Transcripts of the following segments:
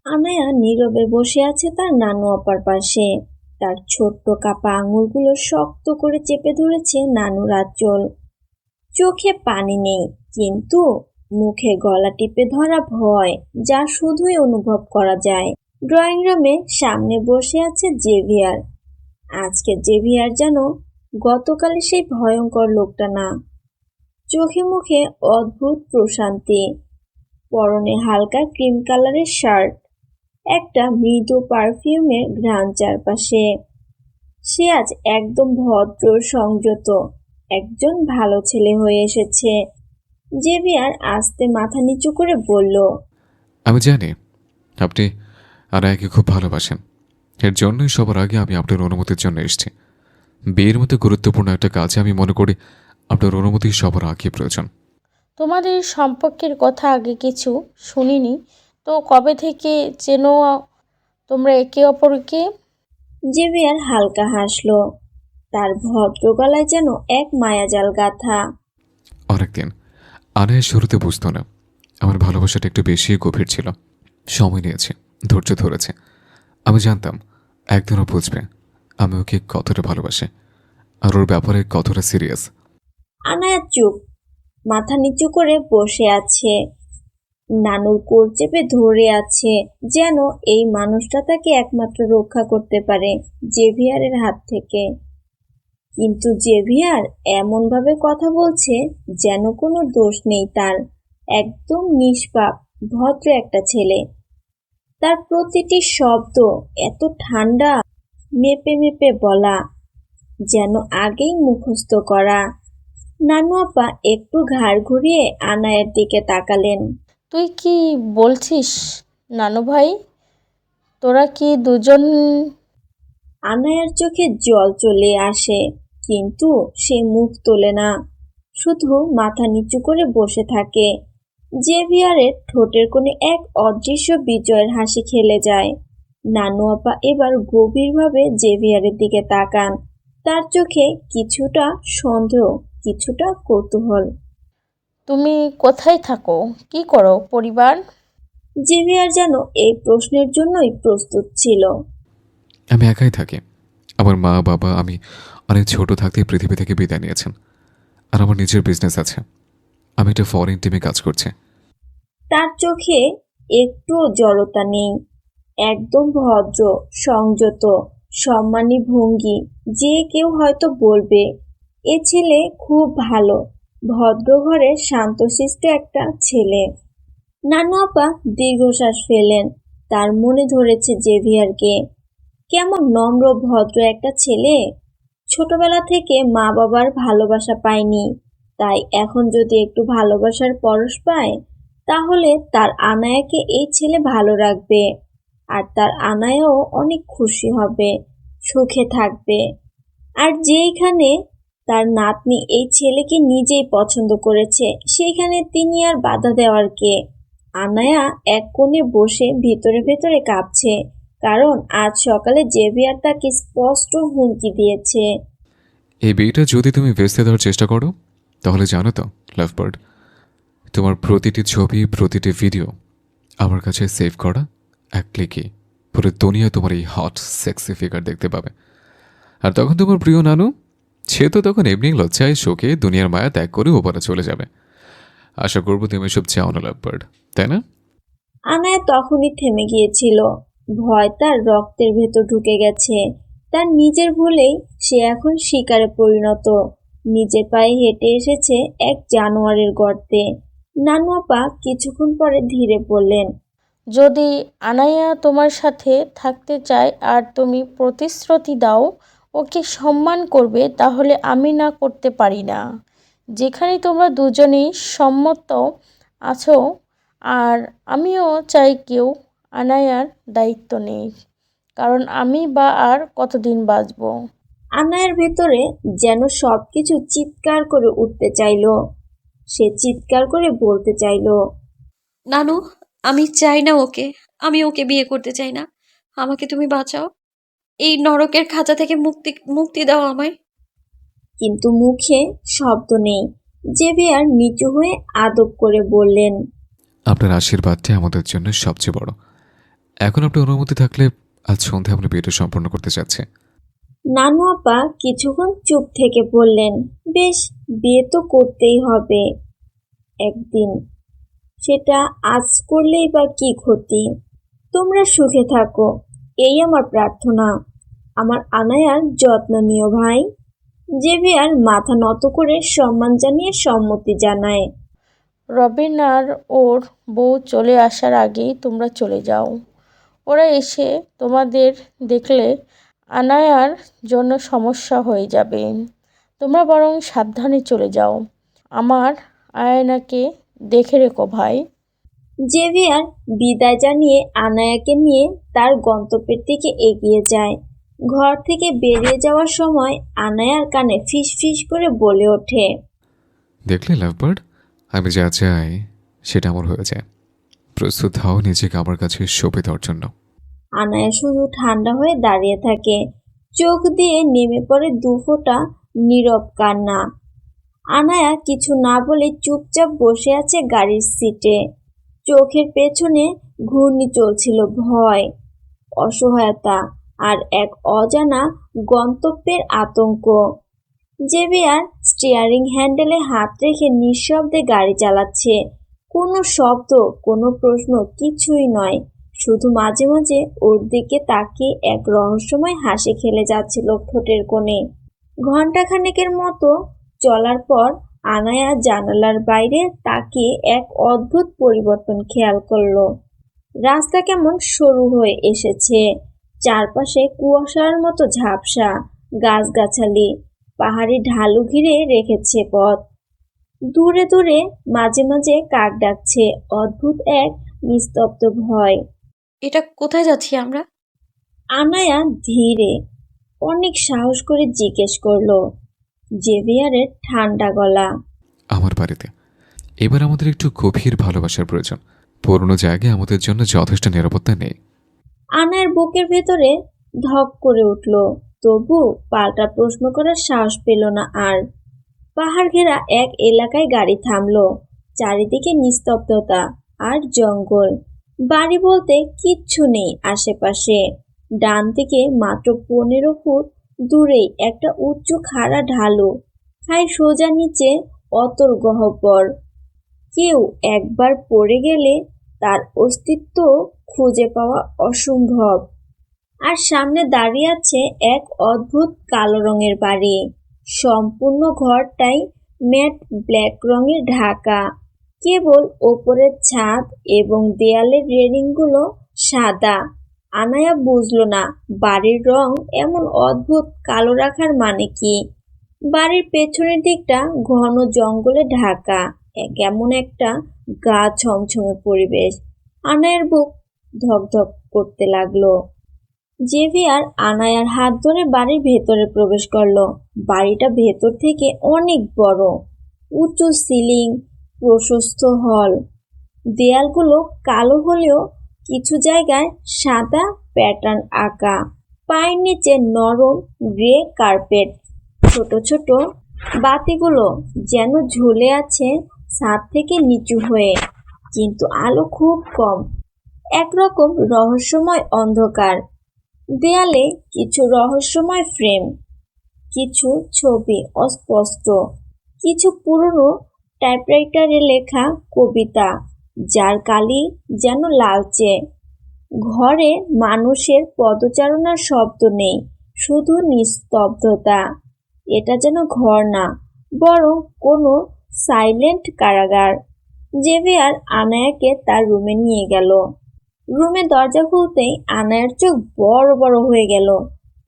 আনায়া নীরবে বসে আছে তার নানু আপার পাশে। তার ছোট্ট কাপা আঙুলগুলো শক্ত করে চেপে ধরেছে নানুর আঁচল। চোখে পানি নেই, কিন্তু মুখে গলা টিপে ধরা ভয়, যা শুধুই অনুভব করা যায়। ড্রয়িং রুমে সামনে বসে আছে জেভিয়ার। আজকে জেভিয়ার যেন গতকালের সেই ভয়ঙ্কর লোকটা না। চোখে মুখে অদ্ভুত প্রশান্তি, পরনে হালকা ক্রিম কালারের শার্ট, একটা মৃদু পারফিউমের ঘ্রাণ চারপাশে। সে আজ একদম ভদ্র সংযত, একজন ভালো ছেলে হয়ে এসেছে। জেভিয়ার আস্তে মাথা নিচু করে বলল, আমি জানি আপনি আনায়াকে খুব ভালোবাসেন। এর জন্যই সবার আগে আমি আপনার অনুমতির জন্য এসেছি। বিয়ের মতো গুরুত্বপূর্ণ একটা কাজে আমি মনে করি আপনার অনুমতি সবার আগে প্রয়োজন। তোমাদের সম্পর্কের কথা আগে কিছু শুনিনি, তো কবে থেকে চেনো তোমরা একে অপরকে? জেভিয়ার হালকা হাসল। তার ভদ্র গলায় যেন এক মায়াজাল গাথা। অনেকদিন। আনায়া শুরুতে বুঝতো না আমার ভালোবাসাটা একটু বেশি গভীর ছিল। সময় নিয়েছে, ধৈর্য ধরেছে। আমি জানতাম একদিনও বুঝবে আমি ওকে কতটা ভালোবাসি, আর ওর ব্যাপারে কতটা সিরিয়াস। আনায়া চুপ, মাথা নিচু করে বসে আছে। নানুর কোল চেপে ধরে আছে, যেন এই মানুষটা তাকে একমাত্র রক্ষা করতে পারে জেভিয়ারের হাত থেকে। কিন্তু জেভিয়ার এমনভাবে কথা বলছে যেন কোনো দোষ নেই তার। একদম নিষ্পাপ, ভদ্র একটা ছেলে। তার প্রতিটি শব্দ এত ঠান্ডা, মেপে মেপে বলা, যেন আগেই মুখস্থ করা। নানু আপা একটু ঘাড় ঘুরিয়ে আনায়ের দিকে তাকালেন। তুই কি বলছিস নানু ভাই? তোরা কি দুজন? আনায়ার চোখে জল চলে আসে, কিন্তু সে মুখ তোলে না, শুধু মাথা নিচু করে বসে থাকে। জেভিয়ারের ঠোঁটের কোণে এক অদৃশ্য বিজয়ের হাসি খেলে যায়। নানু আপা এবার গভীরভাবে জেভিয়ারের দিকে তাকান। তার চোখে কিছুটা সন্দেহ, কিছুটা কৌতূহল। তুমি কোথায় থাকো, কি করো পরিবার? জেভিয়ার যেন এই প্রশ্নের জন্যই প্রস্তুত ছিল। আমি একাই থাকি। আমার মা বাবা আমি অনেক ছোট থাকতেই পৃথিবী থেকে বিদায় নিয়েছেন। আর আমার নিজের বিজনেস আছে। আমি একটা ফরেন টিমে কাজ করছি। তার চোখে একটুও জড়তা নেই, একদম ভদ্র, সংযত, সম্মানী ভঙ্গি। যে কেউ হয়তো বলবে এ ছেলে খুব ভালো, ভদ্র ঘরের শান্তশিষ্ট একটা ছেলে। নানু আপা দীর্ঘশ্বাস ফেলেন। তার মনে ধরেছে জেভিয়ারকে। কেমন নম্র ভদ্র একটা ছেলে। ছোটবেলা থেকে মা বাবার ভালোবাসা পায়নি, তাই এখন যদি একটু ভালোবাসার পরশ পায়, তাহলে তার আনায়াকে এই ছেলে ভালো রাখবে। আর তার আনায়াও অনেক খুশি হবে, সুখে থাকবে। আর যেইখানে তার নাতনি এই ছেলেকে নিজেই পছন্দ করেছে, সেইখানে তিনি আর বাধা দেওয়ার কে? আনায়া এক কোণে বসে ভিতরে ভেতরে কাঁপছে, কারণ আজ সকালে জেভিয়ার তাকে স্পষ্ট হুমকি দিয়েছে। এই বিয়েটা যদি তুমি ভেস্তে দেওয়ার চেষ্টা করো, তাহলে জানো তো লাভবার্ড, তোমার প্রতিটি ছবি প্রতিটি ভিডিও আমার কাছে সেভ করা। এক ক্লিকে পুরো দুনিয়া তোমার এই হট সেক্সি ফিগার দেখতে পাবে। আর তখন তোমার প্রিয় নানু, সে তো তখন এমনি লজ্জায় শোকে দুনিয়ার মায়া ত্যাগ করে ওপারে চলে যাবে। আশা করবো তুমি এসব চাও না লাভবার্ড, তাই না? আনায়া তখনই থেমে গিয়েছিল। ভয় তার রক্তের ভেতর ঢুকে গেছে। তার নিজের ভুলেই সে এখন শিকারে পরিণত। নিজের পায়ে হেঁটে এসেছে এক জানোয়ারের গর্তে। নানু আপা কিছুক্ষণ পরে ধীরে বললেন, যদি আনায়া তোমার সাথে থাকতে চায় আর তুমি প্রতিশ্রুতি দাও ওকে সম্মান করবে, তাহলে আমি না করতে পারি না। যেখানে তোমরা দুজনেই সম্মত আছো, আর আমিও চাই কেউ আনায়ার দায়িত্ব নেই, কারণ আমি বা আর কতদিন বাঁচবো। আনায়ার ভেতরে যেন সবকিছু চিৎকার করে উঠতে চাইল। সে চিৎকার করে বলতে চাইল, নানু, আমি চাই না ওকে। আমি ওকে বিয়ে করতে চাই না। আমাকে তুমি বাঁচাও। এই নরকের খাঁচা থেকে মুক্তি মুক্তি দাও আমায়। কিন্তু মুখে শব্দ নেই। জেভিয়ার নিচু হয়ে আদব করে বললেন, আপনার আশীর্বাদটাই আমাদের জন্য সবচেয়ে বড়। এখন আপনি অনুমতি থাকলে আজ সন্ধ্যায় আমরা বিয়েটা সম্পন্ন করতে চাচ্ছি। নানু আপা কিছুক্ষণ চুপ থেকে বললেন, বেশ, বিয়ে তো করতেই হবে একদিন, সেটা আজ করলেই বা কি ক্ষতি। তোমরা সুখে থাকো, এই আমার প্রার্থনা। আমার আনায়ার যত্ন নিও ভাই। জেভিয়ার মাথা নত করে সম্মান জানিয়ে সম্মতি জানায়। রবিন আর ওর বউ চলে আসার আগেই তোমরা চলে যাও। ওরা এসে তোমাদের দেখলে আনায়ার জন্য সমস্যা হয়ে যাবে। তোমরা বরং সাবধানে চলে যাও। আমার আয়নাকে দেখে রেখো ভাই। জেভিয়ার বিদায় জানিয়ে আনায়াকে নিয়ে তার গন্তব্যের দিকে এগিয়ে যায়। ঘর থেকে বেরিয়ে যাওয়ার সময় আনায়ার কানে ফিস ফিস করে বলে ওঠে, দেখলে লাভবার্ড, আমি যা চাই সেটা আমার হয়ে যায়। প্রস্তুত হও নিজেকে আমার কাছে সঁপে দেওয়ার জন্য। আনায়া শুধু ঠান্ডা হয়ে দাঁড়িয়ে থাকে, চোখ দিয়ে নেমে পড়ে দুফোঁটা নীরব কান্না। আনায়া কিছু না বলে চুপচাপ বসে আছে গাড়ির সিটে। চোখের পেছনে ঘূর্ণি চলছিল ভয়, অসহায়তা আর এক অজানা গন্তব্যের আতঙ্ক। জেভিয়ার স্টিয়ারিং হ্যান্ডেলে হাত রেখে নিঃশব্দে গাড়ি চালাচ্ছে। কোনো শব্দ, কোনো প্রশ্ন কিছুই নয়, শুধু মাঝে মাঝে ওর দিকে তাকিয়ে এক রহস্যময় হাসি খেলে যাচ্ছিল ঠোঁটের কোণে। ঘণ্টাখানেকের মতো চলার পর আনায়া জানালার বাইরে তাকিয়ে এক অদ্ভুত পরিবর্তন খেয়াল করলো। রাস্তা কেমন সরু হয়ে এসেছে, চারপাশে কুয়াশার মতো ঝাপসা, গাছগাছালি, পাহাড়ি ঢালু ঘিরে রেখেছে পথ। দূরে দূরে মাঝে মাঝে কাক ডাকছে, অদ্ভুত এক নিস্তব্ধ ভয়। এটা কোথায় যাচ্ছি আমরা? আনায়া ধীরে, অনেক সাহস করে জিজ্ঞেস করলো। জেভিয়ারের ঠান্ডা গলা, আমার বাড়িতে। এবার আমাদের একটু গভীর ভালোবাসার প্রয়োজন। পুরনো জায়গায় আমাদের জন্য যথেষ্ট নিরাপত্তা নেই। আনায়ার বুকের ভেতরে ধক করে উঠল, তবু পাল্টা প্রশ্ন করার সাহস পেল না আর। পাহাড় ঘেরা এক এলাকায় গাড়ি থামলো। চারিদিকে নিস্তব্ধতা আর জঙ্গল। বাড়ি বলতে কিচ্ছু নেই আশেপাশে। ডান দিকে মাত্র 15 ফুট দূরেই একটা উঁচু খাড়া ঢালু, খাই সোজা নিচে অতল গহ্বর। কেউ একবার পড়ে গেলে তার অস্তিত্ব খুঁজে পাওয়া অসম্ভব। আর সামনে দাঁড়িয়ে আছে এক অদ্ভুত কালো রঙের বাড়ি। সম্পূর্ণ ঘরটাই ম্যাট ব্ল্যাক রঙে ঢাকা, কেবল ওপরের ছাদ এবং দেয়ালের রেলিংগুলো সাদা। আনায়া বুঝল না বাড়ির রং এমন অদ্ভুত কালো রাখার মানে কি। বাড়ির পেছনের দিকটা ঘন জঙ্গলে ঢাকা, কেমন একটা গা ছমছমে পরিবেশ। আনায়ার বুক ধকধক করতে লাগলো। জেভিয়ার আনায়ার হাত ধরে বাড়ির ভেতরে প্রবেশ করলো। বাড়িটা ভেতর থেকে অনেক বড়, উঁচু সিলিং, প্রশস্ত হল। দেয়ালগুলো কালো হলেও কিছু জায়গায় সাদা প্যাটার্ন আঁকা। পায়ের নিচে নরম গ্রে কার্পেট। ছোট ছোট বাতিগুলো যেন ঝুলে আছে ছাদ থেকে নিচু হয়ে, কিন্তু আলো খুব কম, একরকম রহস্যময় অন্ধকার। দেয়ালে কিছু রহস্যময় ফ্রেম, কিছু ছবি অস্পষ্ট, কিছু পুরনো টাইপরাইটারে লেখা কবিতা, যার কালি যেন লালচে। ঘরে মানুষের পদচারণার শব্দ নেই, শুধু নিস্তব্ধতা। এটা যেন ঘর না, বরং কোনো সাইলেন্ট কারাগার। জেভিয়ার আনায়াকে তার রুমে নিয়ে গেল। রুমে দরজা খুলতেই আনায়ার চোখ বড় বড় হয়ে গেল।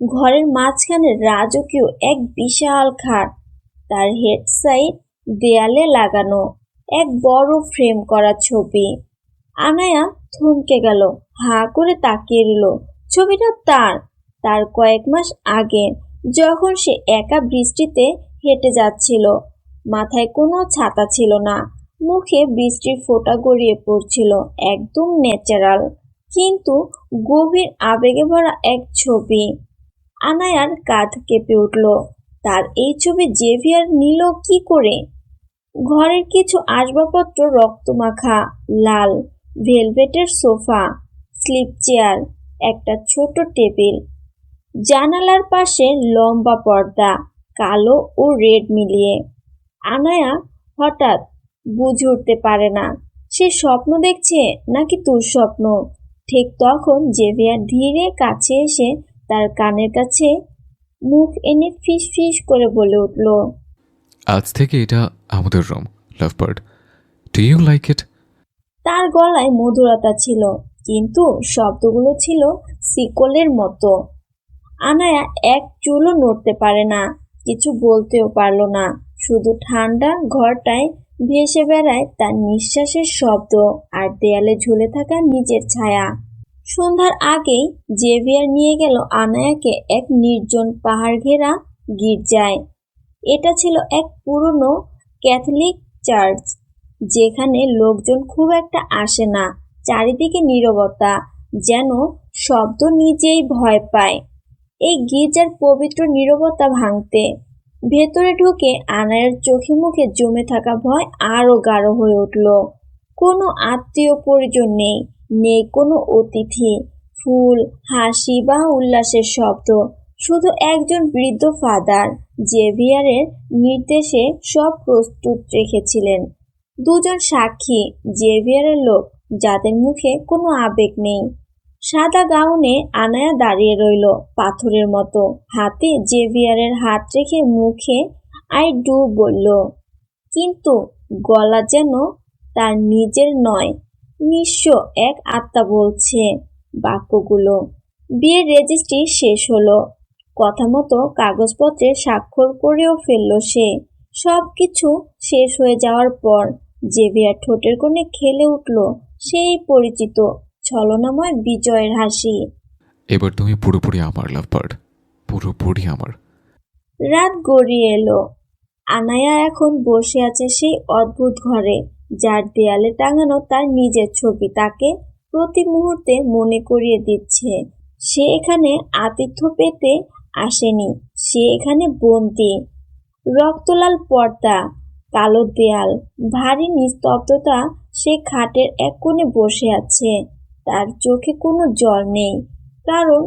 ঘরের মাঝখানে রাজকীয় এক বিশাল খাট, তার হেড সাইড দেয়ালে লাগানো এক বড় ফ্রেম করা ছবি। আনায়া থমকে গেল, হাঁ করে তাকিয়ে রইল। ছবিটা তার কয়েক মাস আগে, যখন সে একা বৃষ্টিতে হেঁটে যাচ্ছিল। মাথায় কোনো ছাতা ছিল না, মুখে বৃষ্টির ফোঁটা গড়িয়ে পড়ছিল, একদম ন্যাচারাল, কিন্তু গভীর আবেগে ভরা এক ছবি। আনায়ার কাঁধ কেঁপে উঠল। তার এই ছবি জেভিয়ার নিল কি করে? ঘরের কিছু আসবাবপত্র রক্তমাখা, লাল ভেলভেটের সোফা, স্লিপ চেয়ার, একটা ছোট টেবিল, জানালার পাশে লম্বা পর্দা, কালো ও রেড মিলিয়ে। আনায়া হঠাৎ বুঝে উঠতে পারে না সে স্বপ্ন দেখছে নাকি দুঃস্বপ্ন। ঠিক তখন জেভিয়ার ধীরে কাছে এসে তার কানের কাছে মুখ এনে ফিস ফিস করে বলে উঠল, আজ থেকে এটা আমাদের room, lovebird. Do you like it? তার গলায় মধুরতা ছিল, কিন্তু শব্দগুলো ছিল শিকলের মতো। আনায়া এক চুলও নড়তে পারে না, কিছু বলতেও পারল না। শুধু ঠান্ডা ঘরটায় ভেসে বেড়ায় তার নিঃশ্বাসের শব্দ আর দেয়ালে ঝুলে থাকা নিজের ছায়া। সন্ধ্যার আগেই জেভিয়ার নিয়ে গেল আনায়াকে এক নির্জন পাহাড় ঘেরা গির্জায়। এটা ছিল এক পুরনো ক্যাথলিক চার্চ, যেখানে লোকজন খুব একটা আসে না। চারিদিকে নীরবতা, যেন শব্দ নিজেই ভয় পায় এই গির্জার পবিত্র নীরবতা ভাঙতে। ভেতরে ঢুকে আনায়ার চোখে মুখে জমে থাকা ভয় আরো গাঢ় হয়ে উঠল। কোনো আত্মীয় পরিজন নেই, নেই কোনো অতিথি, ফুল, হাসি বা উল্লাসের শব্দ। শুধু একজন বৃদ্ধ ফাদার জেভিয়ারের নির্দেশে সব প্রস্তুত রেখেছিলেন। দুজন সাক্ষী, জেভিয়ারের লোক, যাদের মুখে কোনো আবেগ নেই। সাদা গাউনে আনায়া দাঁড়িয়ে রইল পাথরের মতো, হাতে জেভিয়ারের হাত রেখে মুখে আই ডু বলল, কিন্তু গলা যেন তার নিজের নয়, নিঃস্ব এক আত্মা বলছে বাক্যগুলো। বিয়ের রেজিস্ট্রি শেষ হলো, কথা মতো কাগজপত্রে স্বাক্ষর করেও ফেলল সে। সব কিছু শেষ হয়ে যাওয়ার পর জেভিয়ার ঠোঁটের কোণে খেলে উঠল সেই পরিচিত ছলনাময় বিজয়ের হাসি। এবার তুমি পুরোপুরি আমার, লাভবার্ড, পুরোপুরি আমার। রাত গড়িয়ে এলো। আনায়া এখন বসে আছে সেই অদ্ভুত ঘরে, যার দেয়ালে টাঙানো তার নিজের ছবি তাকে প্রতি মুহূর্তে মনে করিয়ে দিচ্ছে সে এখানে আতিথ্য পেতে আসেনি, সে এখানে বন্দী। রক্তলাল পর্দা, কালো দেয়াল, ভারী নিস্তব্ধতা। সে খাটের এক কোণে বসে আছে, তার চোখে কোনো জল নেই, কারণ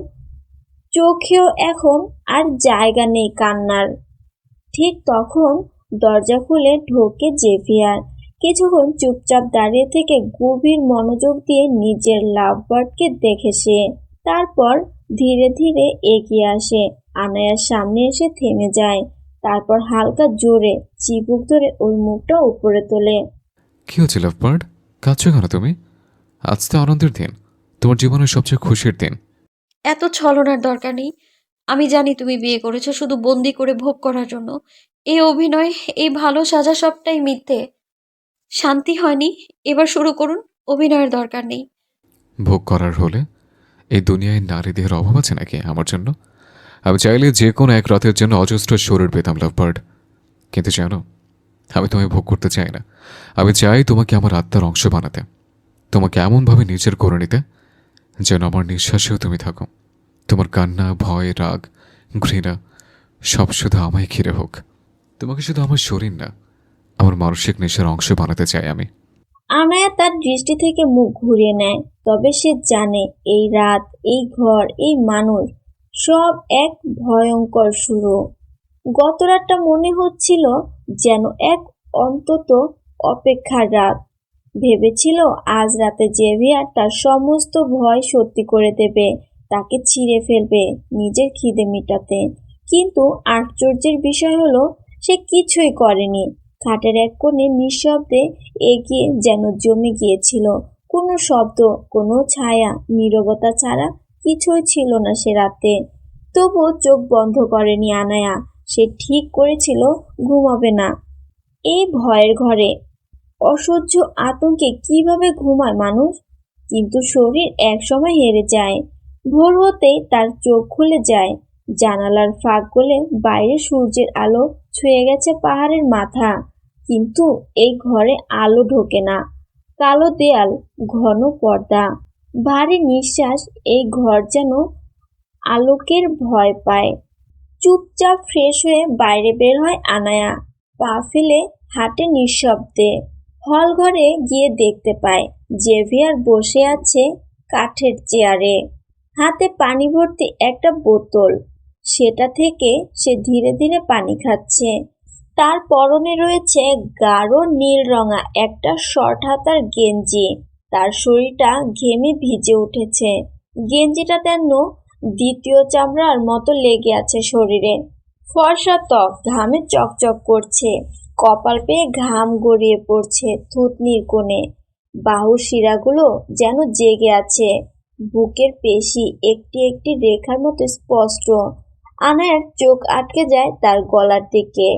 চোখেও এখন আর জায়গা নেই কান্নার। ঠিক তখন দরজা খুলে ঢোকে জেভিয়ার। কিছুক্ষণ চুপচাপ দাঁড়িয়ে থেকে গভীর মনোযোগ দিয়ে নিজের লাভবার্ডকে দেখে সে। তারপর ধীরে ধীরে এগিয়ে আসে, আনায়ার সামনে এসে থেমে যায়। তারপর হালকা জোরে চিবুক ধরে ওর মুখটা উপরে তোলে। কি হচ্ছে লাভবার্ড? কাঁদছো কেন তুমি? আজ তো আনন্দের দিন, তোমার জীবনের সবচেয়ে খুশির দিন। এত ছলনার দরকার নেই। আমি জানি তুমি বিয়ে করেছো শুধু বন্দি করে ভোগ করার জন্য। এই অভিনয়, এই ভালো সাজা সবটাই মিথ্যে। শান্তি হয়নি, এবার শুরু করুন। অভিনয়ের দরকার নেই। ভোগ করার হলে এই দুনিয়ায় নারী দেহের অভাব আছে নাকি আমার জন্য? আমি চাইলে যে কোনো এক রাতের জন্য অজস্র শরীর পেতাম লাভবার্ড, কিন্তু জানো, আমি তোমায় ভোগ করতে চাই না। আমি চাই তোমাকে আমার আত্মার অংশ বানাতে, তোমাকে এমনভাবে নিজের করে নিতে যেন আমার নিঃশ্বাসেও তুমি থাকো। তোমার কান্না, ভয়, রাগ, ঘৃণা সব শুধু আমায় ঘিরে হোক। তোমাকে শুধু আমার শরীর না, আমার মানসিক নেশার অংশ বানাতে চাই আমি। আনায়া তার দৃষ্টি থেকে মুখ ঘুরিয়ে নেয়, তবে সে জানে এই রাত, এই ঘর, এই মানুষ সব এক ভয়ঙ্কর শুরু। গত রাতটা মনে হচ্ছিল যেন এক অন্তত অপেক্ষার রাত। ভেবেছিল আজ রাতে জেভিয়ার তার সমস্ত ভয় সত্যি করে দেবে, তাকে ছিঁড়ে ফেলবে নিজের খিদে মেটাতে। কিন্তু আশ্চর্যের বিষয় হলো সে কিছুই করেনি। খাটের এক কোণে নিঃশব্দে এগিয়ে যেন জমে গিয়েছিল। কোনো শব্দ, কোনো ছায়া, নীরবতা ছাড়া কিছুই ছিল না সে রাতে। তবু চোখ বন্ধ করেনি আনায়া। সে ঠিক করেছিল ঘুমাবে না এই ভয়ের ঘরে। অসহ্য আতঙ্কে কিভাবে ঘুমায় মানুষ, কিন্তু শরীর একসময় হেরে যায়। ভোর হতেই তার চোখ খুলে যায়। জানালার ফাঁক গলে বাইরে সূর্যের আলো ছুঁয়ে গেছে পাহাড়ের মাথা, কিন্তু এই ঘরে আলো ঢোকে না। কালো দেয়াল, ঘন পর্দা, ভারী নিঃশ্বাস। এই ঘর যেন আলোকের ভয় পায়। চুপচাপ ফ্রেশ হয়ে বাইরে বের হয় আনায়া, পা ফেলে হাঁটে নিঃশব্দে। হল ঘরে গিয়ে দেখতে পায় জেভিয়ার বসে আছে কাঠের চেয়ারে, হাতে পানি ভর্তি একটা বোতল। সেটা থেকে সে ধীরে ধীরে পানি খাচ্ছে। তার পরনে রয়েছে গাঢ় নীল রঙা একটা শর্ট হাতার গেঞ্জি। তার শরীরটা ঘেমে ভিজে উঠেছে। গেঞ্জিটা যেন দ্বিতীয় চামড়ার মতো লেগে আছে শরীরে। ফর্সা ত্বক ঘামে চকচক করছে, কপাল পেয়ে ঘাম গড়িয়ে পড়ছে থুতনির কোণে। বাহুর শিরাগুলো যেন জেগে আছে, বুকের পেশি একটি একটি রেখার মতো স্পষ্ট। আনায়ার চোখ আটকে যায় তার গলার দিকে।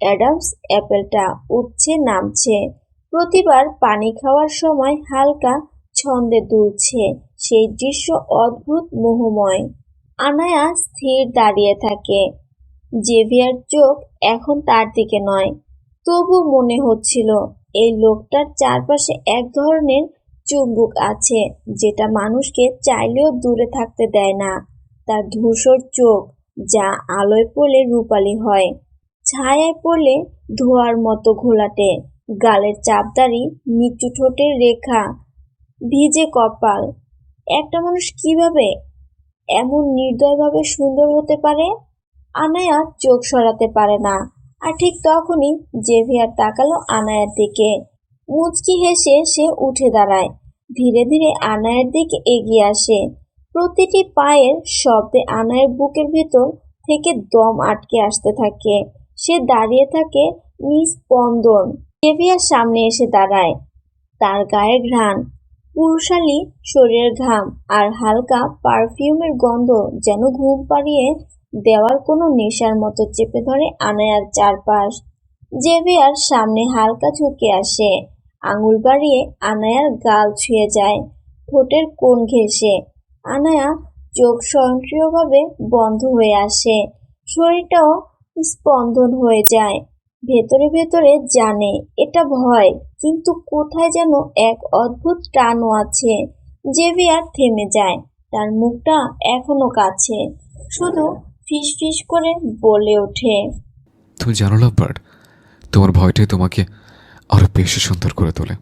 অ্যাডামস অ্যাপেলটা উঠছে নামছে, প্রতিবার পানি খাওয়ার সময় হালকা ছন্দে দুলছে। সেই দৃশ্য অদ্ভুত মোহময়। আনায়া স্থির দাঁড়িয়ে থাকে। জেভিয়ার চোখ এখন তার দিকে নয়, তবু মনে হচ্ছিল এই লোকটার চারপাশে এক ধরনের চুম্বক আছে যেটা মানুষকে চাইলেও দূরে থাকতে দেয় না। তার ধূসর চোখ, যা আলোয় পড়লে রূপালি হয়, ছায়ায় পড়লে ধোঁয়ার মতো ঘোলাটে। গালের চাপদারি, নিচু ঠোঁটের রেখা, ভিজে কপাল। একটা মানুষ কিভাবে এমন নির্দয়ভাবে সুন্দর হতে পারে? আনায়া চোখ সরাতে পারে না। আর ঠিক তখনই জেভিয়ার তাকালো আনায়ার দিকে। মুচকি হেসে সে উঠে দাঁড়ায়, ধীরে ধীরে আনায়ার দিকে এগিয়ে আসে। প্রতিটি পায়ের শব্দে আনায়ার বুকের ভেতর থেকে দম আটকে আসতে থাকে। সে দাঁড়িয়ে থাকে নিস্পন্দন। জেভিয়ার সামনে এসে দাঁড়ায়। তার গায়ের ঘ্রাণ, পুরুষালী শরীরের ঘাম আর হালকা পারফিউমের গন্ধ যেন ঘুম পাড়িয়ে দেওয়ার কোনো নেশার মতো চেপে ধরে আনায়ার চারপাশ। জেভিয়ার সামনে হালকা ঝুঁকে আসে, আঙুল বাড়িয়ে আনায়ার গাল ছুঁয়ে যায়, ঠোঁটের কোণ ঘেঁষে। আনায়া চোখ স্বয়ংক্রিয়ভাবে বন্ধ হয়ে আসে, শরীরটাও স্পন্দন হয়ে যায়। ভেতরে ভেতরে জানে এটা ভয়, কিন্তু কোথায় যেন এক অদ্ভুত টানও আছে। জেভিয়ার থেমে যায়, তার মুখটা এখনো কাছে, শুধু ফিস ফিস করে বলে ওঠে, তুমি জানো লাভবার্ড, তোমার ভয়টাই তোমাকে আরো বেশি সুন্দর করে তোলে।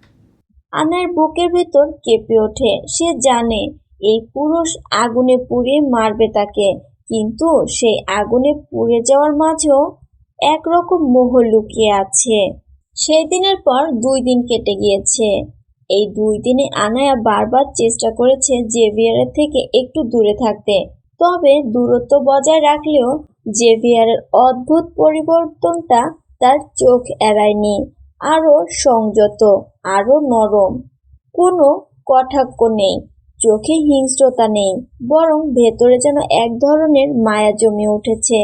আনার বুকের ভেতর কেঁপে ওঠে। সে জানে এই পুরুষ আগুনে পুড়িয়ে মারবে তাকে, কিন্তু সেই আগুনে পুড়ে যাওয়ার মাঝেও একরকম মোহ লুকিয়ে আছে। সেই দিনের পর 2 দিন কেটে গিয়েছে। এই 2 দিনে আনায়া বারবার চেষ্টা করেছে জেভিয়ারের থেকে একটু দূরে থাকতে, তবে দূরত্ব বজায় রাখলেও জেভিয়ারের অদ্ভুত পরিবর্তনটা তার চোখ এড়ায়নি। আরো সংযত, আরো নরম। কোনো কটাক্ষ নেই, চোখে হিংস্রতা নেই, বরং ভেতরে যেন এক ধরনের মায়া জমে উঠেছে।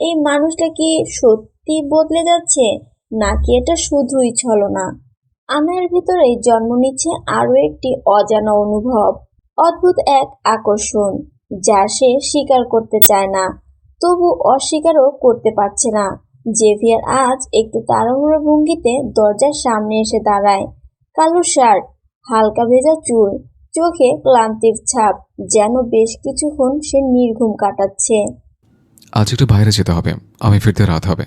এই মানুষটা কি সত্যি বদলে যাচ্ছে, নাকি এটা শুধুই ছলনা? আনার ভিতরেই জন্ম নিচ্ছে আরো একটি অজানা অনুভব, অদ্ভুত এক আকর্ষণ, যা সে স্বীকার করতে চায় না, তবু অস্বীকারও করতে পারছে না। জেভিয়ার আজ একটু তাড়াহুড়ো ভঙ্গিতে দরজার সামনে এসে দাঁড়ায়। কালো শার্ট, হালকা ভেজা চুল, চোখে ক্লান্তির ছাপ, যেন বেশ কিছুক্ষণ সে নির্ঘুম কাটাচ্ছে। আজ একটু বাইরে যেতে হবে, আমি ফিরতে রাত হবে।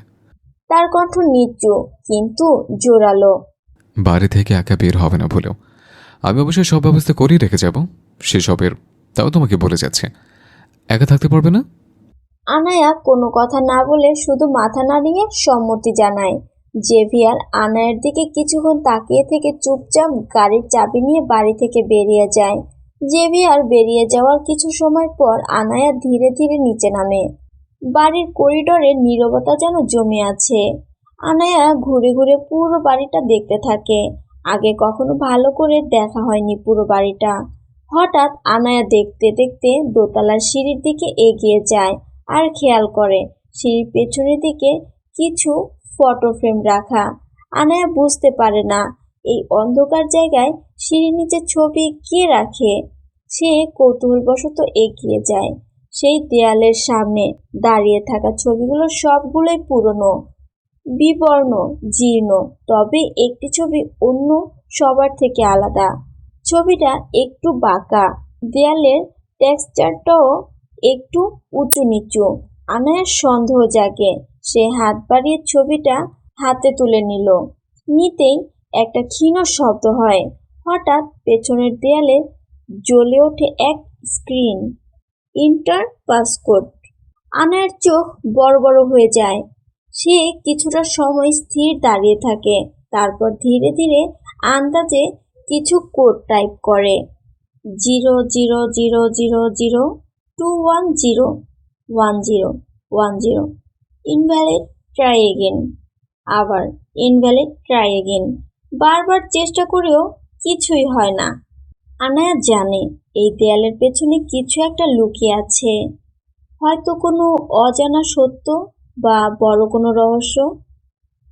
তার কণ্ঠ নিচু কিন্তু জোরালো। বাড়ি থেকে একা বের হবে না বলেও আমি অবশ্যই সব ব্যবস্থা করেই রেখে যাব সেসবের, তাও তোমাকে বলে যাচ্ছে। একা থাকতে পারবে না? আনায়া কোনো কথা না বলে শুধু মাথা নাড়িয়ে সম্মতি জানায়। জেভিয়ার আনায়ার দিকে কিছুক্ষণ তাকিয়ে থেকে চুপচাপ গাড়ির চাবি নিয়ে বাড়ি থেকে বেরিয়ে যায়। জেভিয়ার বেরিয়ে যাওয়ার কিছু সময় পর আনায়া ধীরে ধীরে নিচে নামে। বাড়ির করিডোরে নীরবতা যেন জমে আছে। আনায়া ঘুরে ঘুরে পুরো বাড়িটা দেখতে থাকে। আগে কখনো ভালো করে দেখা হয়নি পুরো বাড়িটা। হঠাৎ আনায়া দেখতে দেখতে দোতলার সিঁড়ির দিকে এগিয়ে যায় আর খেয়াল করে সিঁড়ির পেছনের দিকে কিছু ফটো ফ্রেম রাখা। আনায়া বুঝতে পারে না এই অন্ধকার জায়গায় সিঁড়ির নিচে ছবি কে রাখে। সে কৌতূহলবশত এগিয়ে যায়। সেই দেয়ালের সামনে দাঁড়িয়ে থাকা ছবিগুলো সবগুলোই পুরনো, বিবর্ণ, জীর্ণ, তবে একটি ছবি অন্য সবার থেকে আলাদা। ছবিটা একটু বাঁকা, দেয়ালের টেক্সচারটাও একটু উঁচু নিচু। আনায়ার সন্দেহ জাগে। সে হাত বাড়িয়ে ছবিটা হাতে তুলে নিতেই একটা ক্ষীণ শব্দ হয়। হঠাৎ পেছনের দেয়ালে জ্বলে ওঠে এক স্ক্রিন। Inter passcode. আনায়ার চোখ বড় বড় হয়ে যায়। সে কিছুটা সময় স্থির দাঁড়িয়ে থাকে, তারপর ধীরে ধীরে আন্দাজে কিছু কোড টাইপ করে। 00002101010। Invalid, try again. আবার ইনভ্যালিড, ট্রাই এগেন। বারবার চেষ্টা করেও কিছুই হয় না। আনায়া জানে এই দেয়ালের পেছনে কিছু একটা লুকিয়ে আছে, হয়তো কোনো অজানা সত্য বা বড় কোনো রহস্য।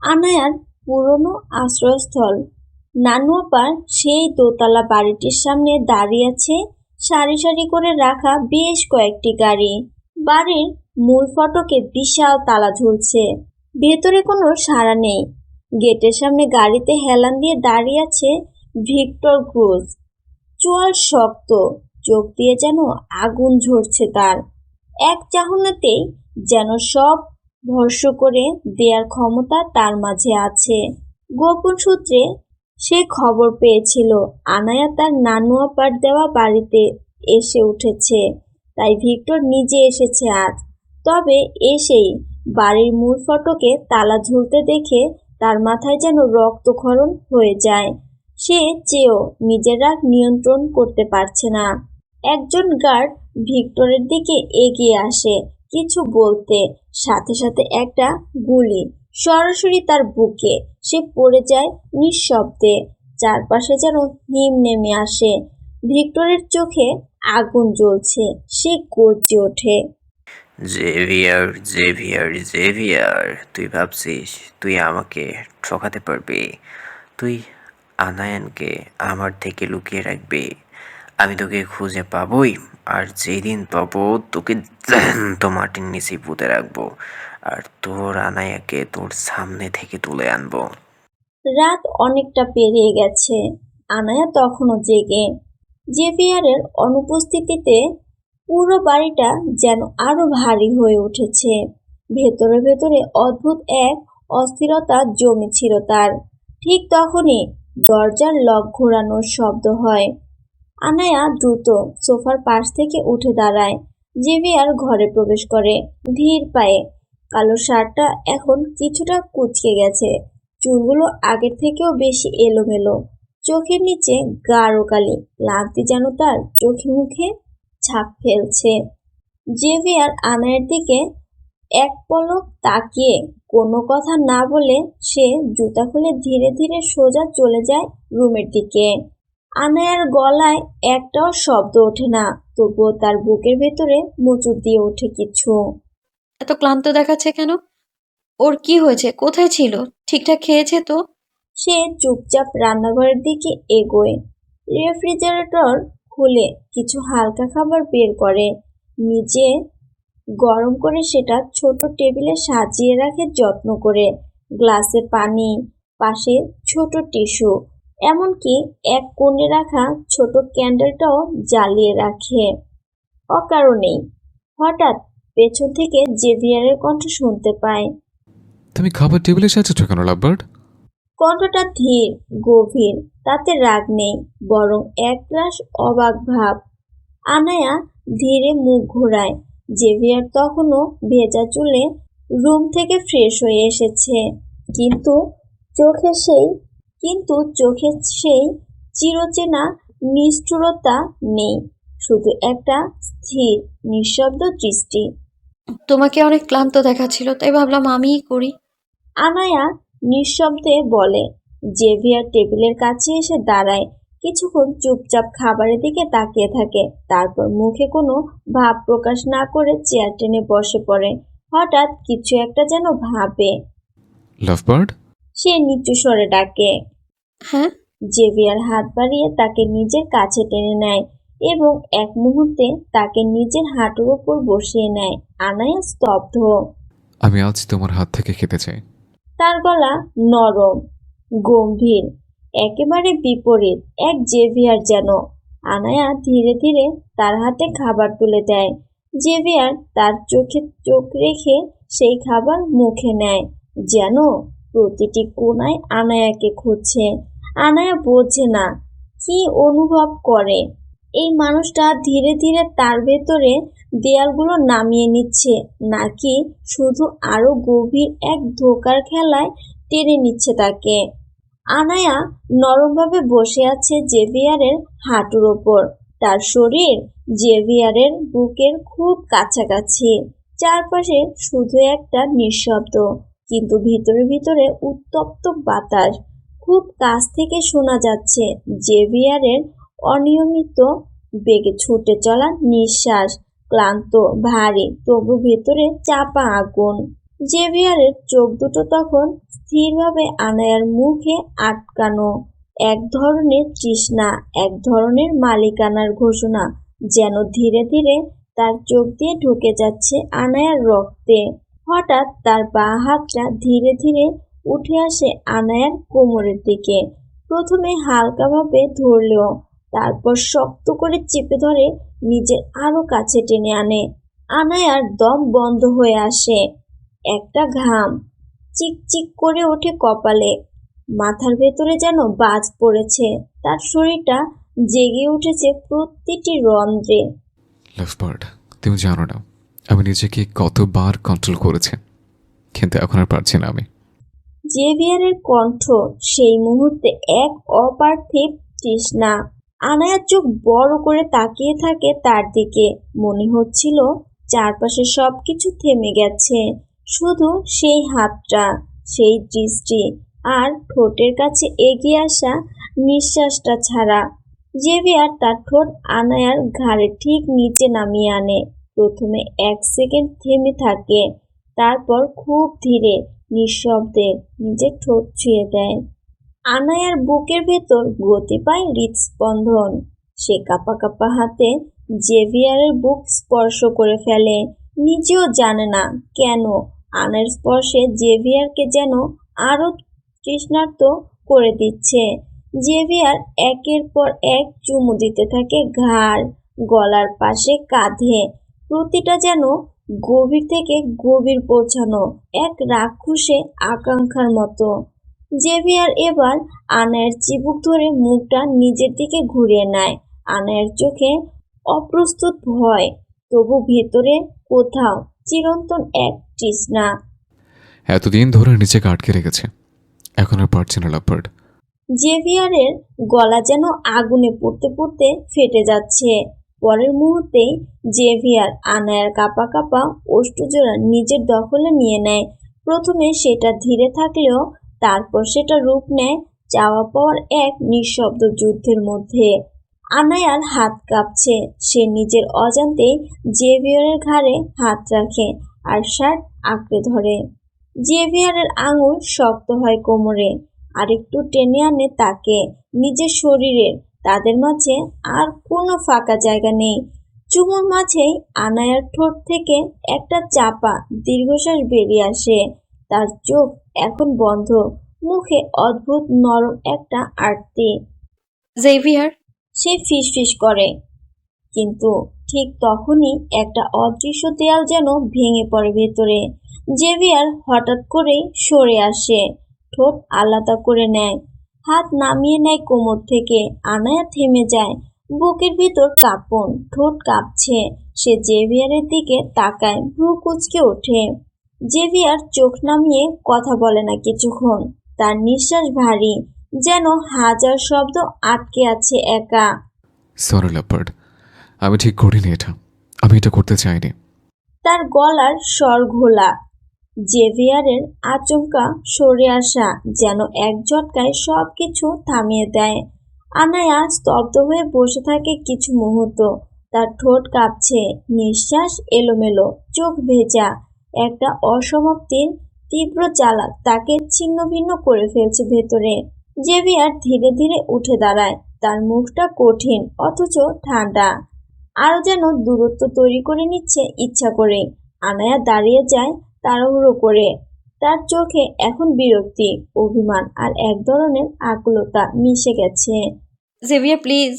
আনায়ার পুরনো আশ্রয়স্থল নানু আপার সেই দোতলা বাড়িটির সামনে দাঁড়িয়ে আছে সারি সারি করে রাখা বেশ কয়েকটি গাড়ি। বাড়ির মূল ফটকে বিশাল তালা ঝুলছে, ভেতরে কোনো সাড়া নেই। গেটের সামনে গাড়িতে হেলান দিয়ে দাঁড়িয়ে আছে ভিক্টর ক্রুজ। চোয়াল শক্ত, চোখ দিয়ে যেন আগুন ঝরছে তার। এক চাহনিতেই যেন সব ভস্ম করে দেয়ার ক্ষমতা তার মাঝে আছে। গোপন সূত্রে সে খবর পেয়েছিল আনায়া তার নানু আপার দেওয়া বাড়িতে এসে উঠেছে, তাই ভিক্টর নিজে এসেছে আজ। তবে এসেই বাড়ির মূল ফটকে তালা ঝুলতে দেখে তার মাথায় যেন রক্তক্ষরণ হয়ে যায়। সে চেয়েও নিজের রাগ নিয়ন্ত্রণ করতে পারছে না। একজন গার্ড ভিক্টরের দিকে এগিয়ে আসে কিছু বলতে, সাথে সাথে একটা গুলি সরাসরি তার বুকে। সে পড়ে যায় নিঃশব্দে। চারপাশে যেন হিম নেমে আসে। ভিক্টরের চোখে আগুন জ্বলছে। সে গর্জে ওঠে। জেভিয়ার, জেভিয়ার, জেভিয়ার, তুই ভাবছিস তুই আমাকে ঠকাতে পারবি? তুই আনায়ানকে আমার থেকে লুকিয়ে রাখবি? আমি তোকে খুঁজে পাবোই, আর যেদিন পাবো তোকে তো মাটির নিচে পুঁতে রাখবো, আর তোর আনায়াকে তোর সামনে থেকে তুলে আনবো। রাত অনেকটা পেরিয়ে গেছে। আনায়া তখনও জেগে। জেভিয়ারের অনুপস্থিতিতে পুরো বাড়িটা যেন আরো ভারী হয়ে উঠেছে। ভেতরে ভেতরে অদ্ভুত এক অস্থিরতা জমেছিল তার। ঠিক তখনই দরজার লক ঘোরানোর শব্দ হয়। আনায়া দ্রুত সোফার পাশ থেকে উঠে দাঁড়ায়। জেভিয়ার ঘরে প্রবেশ করে ধীর পায়ে। কালো শার্টটা এখন কিছুটা কুঁচকে গেছে, চুলগুলো আগের থেকেও বেশি এলোমেলো। চোখের নিচে গাঢ় কালি, ক্লান্তি যেন তার চোখে মুখে ছাপ ফেলছে। জেভিয়ার আনায়ের দিকে এক পলক তাকিয়ে কোনো কথা না বলে সে জুতা খুলে ধীরে ধীরে সোজা চলে যায় রুমের দিকে। আনায়ার গলায় একটাও শব্দ ওঠে না, তবুও তার বুকের ভেতরে মোচড় দিয়ে ওঠে কিছু। এত ক্লান্ত দেখাচ্ছে কেন? ওর কি হয়েছে? কোথায় ছিল? ঠিকঠাক খেয়েছে তো? সে চুপচাপ রান্নাঘরের দিকে এগোয়। রেফ্রিজারেটর খুলে কিছু হালকা খাবার বের করে, নিজে গরম করে সেটা ছোট টেবিলে সাজিয়ে রাখে যত্ন করে। গ্লাসে পানি, পাশে ছোট টিস্যু, এমনকি এক কোণে রাখা ছোট ক্যান্ডেলটাও জ্বালিয়ে রাখে। অকারণেই হঠাৎ পেছন থেকে জেভিয়ারের কণ্ঠ শুনতে পায়। তুমি খাবার টেবিলে সাজাচ্ছ কেন লাভবার্ড? কণ্ঠটা ধীর, গভীর, তাতে রাগ নেই, বরং একরাশ অবাক ভাব। আনায়া ধীরে মুখ ঘোরায়। জেভিয়ার তখনও ভেজা চুলে রুম থেকে ফ্রেশ হয়ে এসেছে, কিন্তু চোখে সেই চিরচেনা নিষ্ঠুরতা নেই, শুধু একটা স্থির নিঃশব্দ দৃষ্টি। তোমাকে অনেক ক্লান্ত দেখাচ্ছিল, তাই ভাবলাম আমিই করি। আনায়া নিঃশব্দে বলে। জেভিয়ার টেবিলের কাছে এসে দাঁড়ায়, কিছুক্ষণ চুপচাপ খাবারের দিকে তাকিয়ে থাকে, তারপর মুখে কোনো ভাব প্রকাশ না করে চেয়ার টেনে বসে পড়ে। হঠাৎ কিছু একটা যেন ভাবে। লাভবার্ড? সে নিচু স্বরে ডাকে। হ্যাঁ? জেভিয়ার হাত বাড়িয়ে তাকে নিজের কাছে টেনে নেয় এবং এক মুহূর্তে তাকে নিজের হাঁটুর উপর বসিয়ে নেয়। আনায়া স্তব্ধ। আমি আজ তোমার হাত থেকে খেতে চাই। তার গলা নরম, গম্ভীর, একেবারে বিপরীত এক জেভিয়ার যেন। আনায়া ধীরে ধীরে তার হাতে খাবার তুলে দেয়। জেভিয়ার তার চোখে চোখ রেখে সেই খাবার মুখে নেয়, যেন প্রতিটি কোণায় আনায়াকে খুঁজছে। আনায়া বোঝে না কি অনুভব করে, এই মানুষটা ধীরে ধীরে তার ভেতরে দেয়ালগুলো নামিয়ে নিচ্ছে, নাকি শুধু আরো গভীর এক ধোঁকার খেলায় টেনে নিচ্ছে তাকে। আনায়া নরমভাবে বসে আছে জেভিয়ারের হাঁটুর ওপর, তার শরীর জেভিয়ারের বুকের খুব কাছাকাছি। চারপাশে শুধু একটা নিঃশব্দ, কিন্তু ভিতরে ভিতরে উত্তপ্ত বাতাস। খুব কাছ থেকে শোনা যাচ্ছে জেভিয়ারের অনিয়মিত বেগে ছুটে চলা নিঃশ্বাস, ক্লান্ত, ভারী, তবু ভেতরে চাপা আগুন। জেভিয়ারের চোখ দুটো তখন স্থিরভাবে আনায়ার মুখে আটকানো। এক ধরনের তৃষ্ণা, এক ধরনের মালিকানার ঘোষণা যেন ধীরে ধীরে তার চোখ দিয়ে ঢুকে যাচ্ছে আনায়ার রক্তে। হঠাৎ তার বাঁ হাতটা ধীরে ধীরে উঠে আসে আনায়ার কোমরের দিকে। প্রথমে হালকাভাবে ধরলেও তারপর শক্ত করে চেপে ধরে নিজের আরো কাছে টেনে আনে। আনায়ার দম বন্ধ হয়ে আসে, একটা ঘাম চিকচিক করে ওঠে কপালে, মাথার ভেতরে যেন বাজ পড়েছে, তার শরীরটা জেগে উঠেছে প্রতিটি রন্ধ্রে। লাভবার্ড, তুমি জানো না আমি নিজেকে কতবার কন্ট্রোল করেছি, কিন্তু এখন আর পারছি না আমি। জেভিয়ারের কণ্ঠ সেই মুহূর্তে এক অপার্থিব তৃষ্ণা। আনায়ার চোখ বড় করে তাকিয়ে থাকে তার দিকে, মনে হচ্ছিল চারপাশে সবকিছু থেমে গেছে, শুধু সেই হাতটা, সেই দৃষ্টি আর ঠোঁটের কাছে এগিয়ে আসা নিঃশ্বাসটা ছাড়া। জেভিয়ার তার ঠোঁট আনায়ার ঘাড়ের ঠিক নিচে নামিয়ে আনে। প্রথমে 1 সেকেন্ড থেমে থাকে, তারপর খুব ধীরে নিঃশব্দে নিজের ঠোঁট ছুঁয়ে দেয়। আনায়ার বুকের ভেতর গতি পায় হৃদস্পন্দন। সে কাঁপা কাঁপা হাতে জেভিয়ারের বুক স্পর্শ করে ফেলে, নিজেও জানে না কেন। আনার স্পর্শে জেভিয়ারকে যেন আরো তৃষ্ণার্ত করে দিচ্ছে। জেভিয়ার একের পর এক চুমু দিতে থাকে ঘাড়, গলার পাশে, কাঁধে, প্রতিটা যেন গভীর থেকে গভীর পৌঁছানো এক রাক্ষসে আকাঙ্ক্ষার মতো। জেভিয়ার এবার আনায়ের চিবুক ধরে মুখটা নিজের দিকে ঘুরিয়ে নেয়। আনায়ের চোখে অপ্রস্তুত ভয়, তবু ভেতরে কোথাও চিরন্তন এক তৃষ্ণা। এতদিন ধরে নিজেকে আটকে রেখেছে, এখন আর পারছি না লাভবার্ড। জেভিয়ারের গলা যেন আগুনে পুড়তে পুড়তে ফেটে যাচ্ছে। পরের মুহূর্তেই জেভিয়ার আনায়ার কাঁপা কাঁপা ওষ্ঠজোড়া নিজের দখলে নিয়ে নেয়। প্রথমে সেটা ধীরে থাকলেও তারপর সেটা রূপ নেয় চাওয়া পাওয়ার এক নিঃশব্দ যুদ্ধের মধ্যে। আনায়ার হাত কাঁপছে, সে নিজের অজান্তেই জেভিয়ারের ঘাড়ে হাত রাখে আর শার্ট আঁকড়ে ধরে। জেভিয়ারের আঙুল শক্ত হয় কোমরে, আরেকটু টেনে আনে তাকে নিজের শরীরের। তাদের মাঝে আর কোনো ফাঁকা জায়গা নেই। চুমুর মাঝেই আনায়ার ঠোঁট থেকে একটা চাপা দীর্ঘশ্বাস বেরিয়ে আসে। তার চোখ এখন বন্ধ, মুখে অদ্ভুত নরম একটা আরতি। জেভিয়ার, সে ফিসফিস করে, কিন্তু ঠিক তখনই একটা অদৃশ্য দেয়াল যেন ভেঙে পড়ে ভেতরে। জেভিয়ার হঠাৎ করেই সরে আসে, ঠোঁট আলাদা করে নেয়, হাত নামিয়ে নেয় কোমর থেকে। আনায়া থেমে যায়, বুকের ভিতর কাঁপন, ঠোঁট কাঁপছে। সে জেভিয়ারের দিকে তাকায়, ভ্রু কুঁচকে ওঠে। জেভিয়ার চোখ নামিয়ে কথা বলে না কিছুক্ষণ, তার নিঃশ্বাস ভারী, যেন হাজার শব্দ আটকে আছে একা। সরি লাভবার্ড, আমি ঠিক করিনি এটা, আমি এটা করতে চাইনি। তার গলার স্বর ঘোলা। জেভিয়ারের আচমকা সরে আসা যেন এক ঝটকায় সবকিছু থামিয়ে দেয়। আনায়া স্তব্ধ হয়ে বসে থাকে কিছু মুহূর্ত, তার ঠোঁট কাঁপছে, নিঃশ্বাস এলোমেলো, চোখ ভেজা। একটা অসমাপ্তির তীব্র জ্বালা তাকে ছিন্ন ভিন্ন করে ফেলছে ভেতরে। জেভিয়ার ধীরে ধীরে উঠে দাঁড়ায়, তার মুখটা কঠিন অথচ ঠান্ডা, আরো যেন দূরত্ব তৈরি করে নিচ্ছে ইচ্ছা করে। আনায়া দাঁড়িয়ে যায় তাড়াহুড়ো করে, তার চোখে এখন বিরক্তি, অভিমান আর এক ধরনের আকুলতা মিশে গেছে। Xavier please.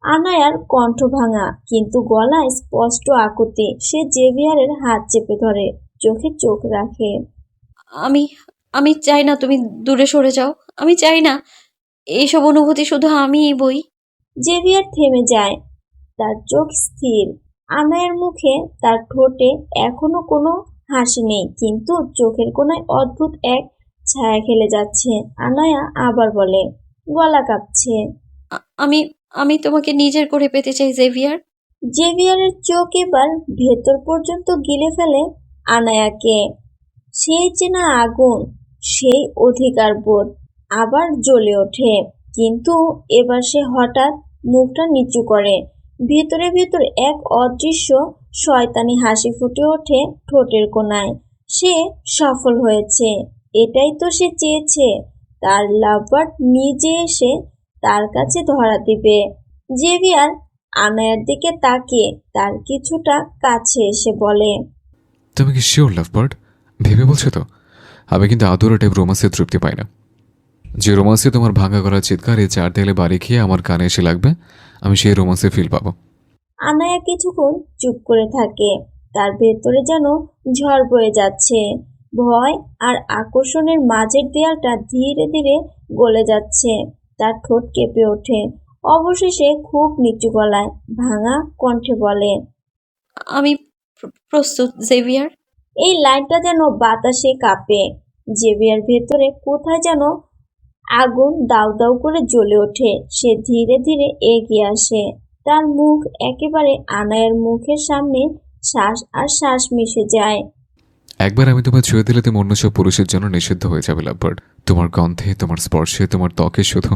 আনায়ার কণ্ঠ ভাঙা, কিন্তু গলায় স্পষ্ট আকুতি। সে জেভিয়ারের হাত চেপে ধরে, চোখে চোখ রাখে। আমি আমি চাই না তুমি দূরে সরে যাও। আমি চাই না এইসব অনুভূতি শুধু আমিই বই। জেভিয়ার থেমে যায়, তার চোখ স্থির। আনায়ার মুখে, তার ঠোঁটে এখনো কোনো হাসি নেই, কিন্তু চোখের কোণায় অদ্ভুত এক ছায়া খেলে যাচ্ছে। আনায়া আবার বলে, গলা কাঁপছে। আমি আমি তোমাকে নিজের করে পেতে চাই জেভিয়ার। জেভিয়ারের চোখ এবার ভেতর পর্যন্ত গিলে ফেলে আনায়াকে। সেই চেনা আগুন, সেই অধিকার বোধ আবার জ্বলে ওঠে, কিন্তু এবার সে হঠাৎ মুখটা নিচু করে। ভেতরে ভেতর এক অদৃশ্য শয়তানি হাসি ফুটে ওঠে ঠোঁটের কোণায়। সে সফল হয়েছে, এটাই তো সে চেয়েছে, তার লাভবার্ড নিজে এসে তার কাছে ধরা দিবে। জেভিয়ার আনায়ার দিকে তাকিয়ে তার কিছুটা কাছে এসে বলে, তুমি কি শিওর লাভবার্ড? ভেবে বলছো তো? আমি কিন্তু আদুরা টাইপ রোমান্সে তৃপ্তি পাই না। যে রোমান্সে তোমার ভাঙা গলার চিৎকার এই 4 দেয়ালে বাড়ি খেয়ে আমার কানে এসে লাগবে, আমি সেই রোমান্সে ফিল পাবো। আনায়া কিছুক্ষণ চুপ করে থাকে। তার ভেতরে যেন ঝড় বয়ে যাচ্ছে। ভয় আর আকর্ষণের মাঝের দেয়ালটা ধীরে ধীরে গলে যাচ্ছে। তার ঠোঁট কেঁপে ওঠে। অবশেষে খুব নিচু গলায় ভাঙা কণ্ঠে বলে, আমি প্রস্তুত জেভিয়ার। এই লাইনটা যেন বাতাসে কাঁপে। জেভিয়ার ভেতরে কোথায় যেন আগুন দাউ দাউ করে জ্বলে ওঠে। সে ধীরে ধীরে এগিয়ে আসে। তার মুখ একেবারে আনায়ার মুখের সামনে, শ্বাস আর শ্বাস মিশে যায়। একবার আমি তোমার ছুঁয়ে দিলে তুমি অন্য সব পুরুষের জন্য নিষিদ্ধ হয়ে যাবে লাভবার্ড। তোমার গন্ধে, তোমার স্পর্শে, তোমার ত্বকে শুধু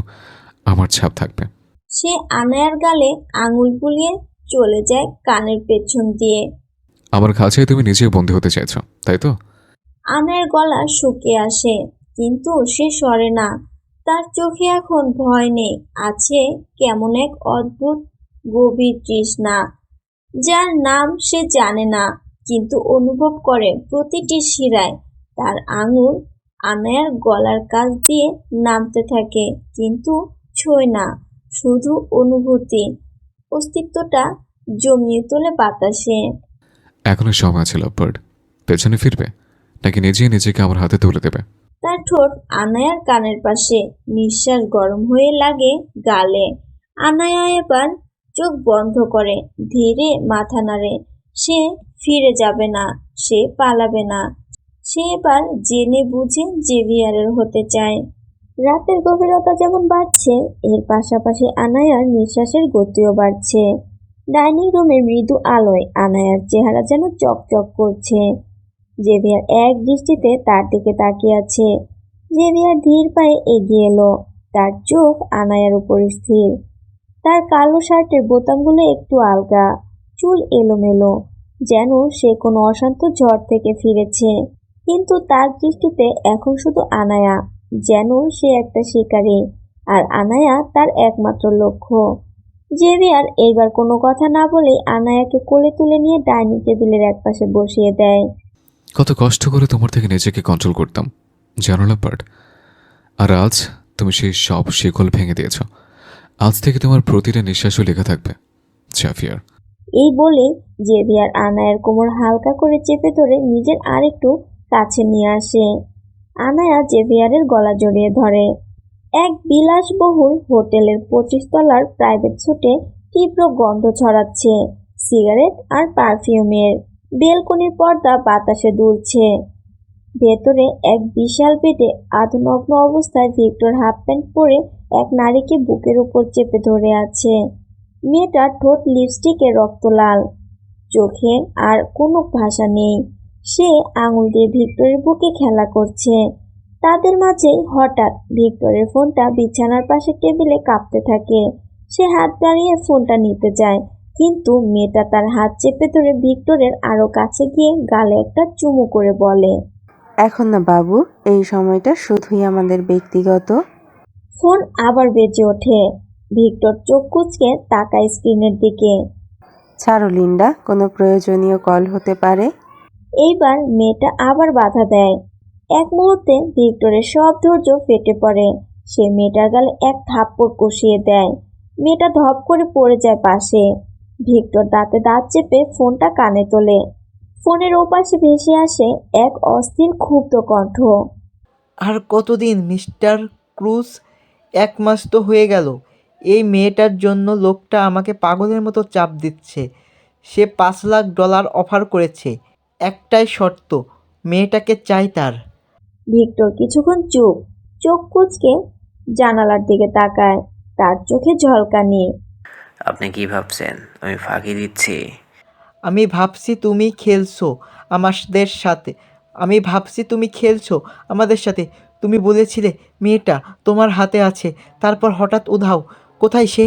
আমার ছাপ থাকবে। সে আনায়ার গালে আঙুল বুলিয়ে চলে যায় কানের পেছন দিয়ে। আমার কাছে তুমি নিজেই বন্দী হতে চাইছো, তাই তো? আনায়ার গলা শুকিয়ে আসে, কিন্তু সে সরে না। তার চোখে এখন ভয় নেই, আছে কেমন এক অদ্ভুত গভীর তৃষ্ণা, যার নাম সে জানে না, কিন্তু অনুভব করে প্রতিটি শিরায়। তার আঙুল আনায়ার গলার কাছ দিয়ে নামতে থাকে, কিন্তু ছোঁয় না, শুধু অনুভূতি, অস্তিত্বটা জমিয়ে তোলে বাতাসে। এখনো সময় আছে লাভবার্ড। পেছনে ফিরবে নাকি নিজেই নিজেকে আমার হাতে তুলে দেবে? তার ঠোঁট আনায়ার কানের পাশে, নিঃশ্বাস গরম হয়ে লাগে গালে। আনায়া এবার চোখ বন্ধ করে, ধীরে মাথা নাড়ে। সে ফিরে যাবে না, সে পালাবে না। সে এবার জেনে বুঝে জেভিয়ারের হতে চায়। রাতের গভীরতা যেমন বাড়ছে, এর পাশাপাশি আনায়ার নিঃশ্বাসের গতিও বাড়ছে। ডাইনিং রুমের মৃদু আলোয় আনায়ার চেহারা যেন চকচক করছে। জেভিয়ার এক দৃষ্টিতে তার দিকে তাকিয়ে আছে। জেভিয়ার ধীর পায়ে এগিয়ে এলো, তার চোখ আনায়ার উপর স্থির। তার কালো শার্টের বোতামগুলো একটু আলগা, চুল এলোমেলো, যেন সে কোনো অশান্ত ঝড় থেকে ফিরেছে। কিন্তু তার দৃষ্টিতে এখন শুধু আনায়া, যেন সে একটা শিকারী, আর আনায়া তার একমাত্র লক্ষ্য। জেভিয়ার এইবার কোনো কথা না বলেই আনায়াকে কোলে তুলে নিয়ে ডাইনিং টেবিলের একপাশে বসিয়ে দেয়। কত কষ্ট করে তোমার থেকে নিজেকে কন্ট্রোল করতাম, জানো লাভবার্ড? আর আজ তুমি সেই সব শিকল ভেঙে দিয়েছ। আজ থেকে তোমার প্রতিটা নিঃশ্বাসও লেখা থাকবে জাভিয়ার। এই বলে জেভিয়ার আনায়ার কোমর হালকা করে চেপে ধরে নিজের আরেকটু কাছে নিয়ে আসে। আনায়া জেভিয়ারের গলা জড়িয়ে ধরে। এক বিলাসবহুল হোটেলের 25 তলার প্রাইভেট স্যুটে তীব্র গন্ধ ছড়াচ্ছে সিগারেট আর পারফিউমের। বেলকনির পর্দা বাতাসে দুলছে। ভেতরে এক বিশাল বেডে আধনগ্ন অবস্থায় ভিক্টর হাফ প্যান্ট পরে এক নারীকে বুকের উপর চেপে ধরে আছে। মেয়েটার ঠোঁট লিপস্টিকে রক্ত লাল, চোখে আর কোনো ভাষা নেই। সে আঙুল দিয়ে ভিক্টরের বুকে খেলা করছে। তাদের মাঝেই হঠাৎ ভিক্টরের ফোনটা বিছানার পাশে টেবিলে কাঁপতে থাকে। সে হাত বাড়িয়ে ফোনটা নিতে যায়, কিন্তু মেয়েটা তার হাত চেপে ধরে ভিক্টরের আরো কাছে গিয়ে গালে একটা চুমু করে বলে, এখন না বাবু, এই সময়টা শুধুই আমাদের ব্যক্তিগত। ফোন আবার বেজে ওঠে। ভিক্টর চোখ কুঁচকে তাকায় স্ক্রিনের দিকে। ছাড়ো লিন্ডা, কোনো প্রয়োজনীয় কল হতে পারে। এইবার মেয়েটা আবার বাধা দেয়। এক মুহূর্তে ভিক্টরের সব ধৈর্য ফেটে পড়ে। সে মেয়েটার গালে এক থাপ্পড় কষিয়ে দেয়। মেয়েটা ধপ করে পড়ে যায় পাশে। ভিক্টর দাঁতে দাঁত চেপে ফোনটা কানে তোলে। ফোনের ওপাশে ভেসে আসে এক অস্থির ক্ষুব্ধ কণ্ঠ। আর কতদিন মিস্টার ক্রুজ? 1 মাস তো হয়ে গেল। এই মেয়েটার জন্য লোকটা আমাকে পাগলের মতো চাপ দিচ্ছে। সে $5 লাখ অফার করেছে। একটাই শর্ত, মেয়েটাকে চাই তার। ভিক্টর কিছুক্ষণ চুপ, চোখ কুঁচকে জানালার দিকে তাকায়। তার চোখে ঝলকানি। আপনি কি ভাবছেন আমি ফাঁকি দিচ্ছি? আমি ভাবছি তুমি খেলছো আমাদের সাথে। আমাদের সাথে। তুমি বলেছিলে মেয়েটা তোমার হাতে আছে, তারপর হঠাৎ উধাও। কোথায় সে?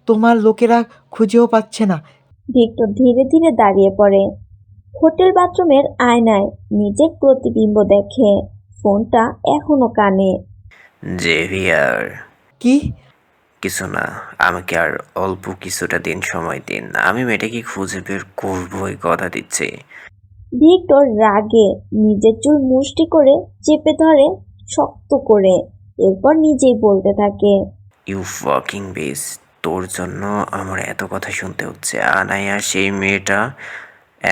তোমার লোকেরা খুঁজেও পাচ্ছে না। ভিক্টর ধীরে ধীরে দাঁড়িয়ে পড়ে। হোটেল বাথরুমের আয়নায় নিজের প্রতিবিম্ব দেখে। ফোনটা এখনো কানে। জেভিয়ার, কি? কিছু না, আমাকে আর অল্প কিছুটা দিন সময় দিন। আমি মেয়েটাকে খুঁজে বের করবই, কথা দিচ্ছি। ভিক্টর রাগে নিজের চুল মুষ্টি করে চেপে ধরে শক্ত করে। এরপর নিজেই বলতে থাকে, ইউ ফাকিং বিচ, তোর জন্য আমার এত কথা শুনতে হচ্ছে। আনায়া সেই মেয়েটা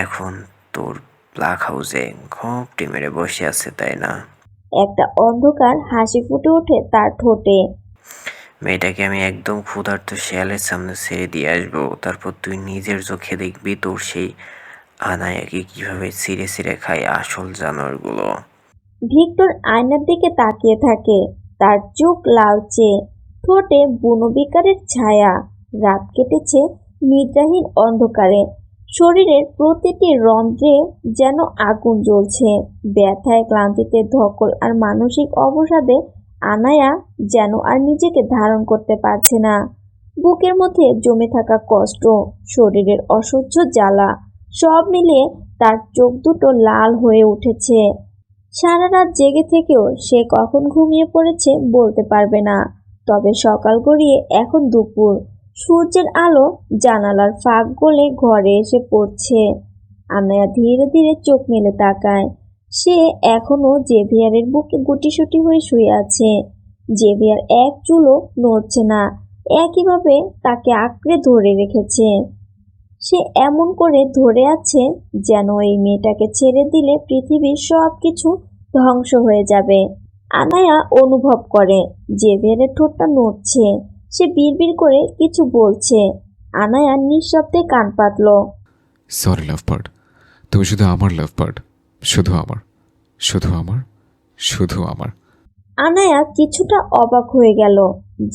এখন তোর ব্ল্যাক হাউসে ঘোপটি মেরে বসে আছে, তাই না? একটা অন্ধকার হাসি ফুটে ওঠে তার ঠোঁটে। মেয়েটাকে আমি একদম ক্ষুধার্ত শেয়ালের সামনে ছেড়ে দিয়ে আসবো, তারপর তুই নিজের চোখে দেখবি তোর সেই আনায়াকে কিভাবে ছিঁড়ে ছিঁড়ে খায় আসল জানোয়ারগুলো। ভিক্টর আয়নার দিকে তাকিয়ে থাকে। তার চোখ লালচে, ঠোঁটে বুনো বিকারের ছায়া। রাত কেটেছে নিদ্রাহীন অন্ধকারে। শরীরের প্রতিটি রন্ধ্রে যেন আগুন জ্বলছে। ব্যথায়, ক্লান্তিতে, ধকল আর মানসিক অবসাদে আনায়া যেন আর নিজেকে ধারণ করতে পারছে না। বুকের মধ্যে জমে থাকা কষ্ট, শরীরের অসহ্য জ্বালা, সব মিলিয়ে তার চোখ দুটো লাল হয়ে উঠেছে। সারা রাত জেগে থেকেও সে কখন ঘুমিয়ে পড়েছে বলতে পারবে না। তবে সকাল গড়িয়ে এখন দুপুর। সূর্যের আলো জানালার ফাঁক গলে ঘরে এসে পড়ছে। আনায়া ধীরে ধীরে চোখ মেলে তাকায়। সে এখনো জেভিয়ারের বুকে গুটিসুটি হয়ে শুয়ে আছে। জেভিয়ার এক চুলও নড়ছে না, একইভাবে তাকে আঁকড়ে ধরে রেখেছে। সে এমন করে ধরে আছে যেন এই মেয়েটাকে ছেড়ে দিলে পৃথিবীর সব কিছু ধ্বংস হয়ে যাবে। আনায়া অনুভব করে জেভিয়ারের ঠোঁটটা নড়ছে। সে বিড়বিড় করে কিছু বলছে। আনায়া নিঃশব্দে কান পাতল। সরি লাভ বার্ড, তুমি শুধু আমার লাভ বার্ড, শুধু আমার, শুধু আমার, শুধু আমার। আনায়া কিছুটা অবাক হয়ে গেল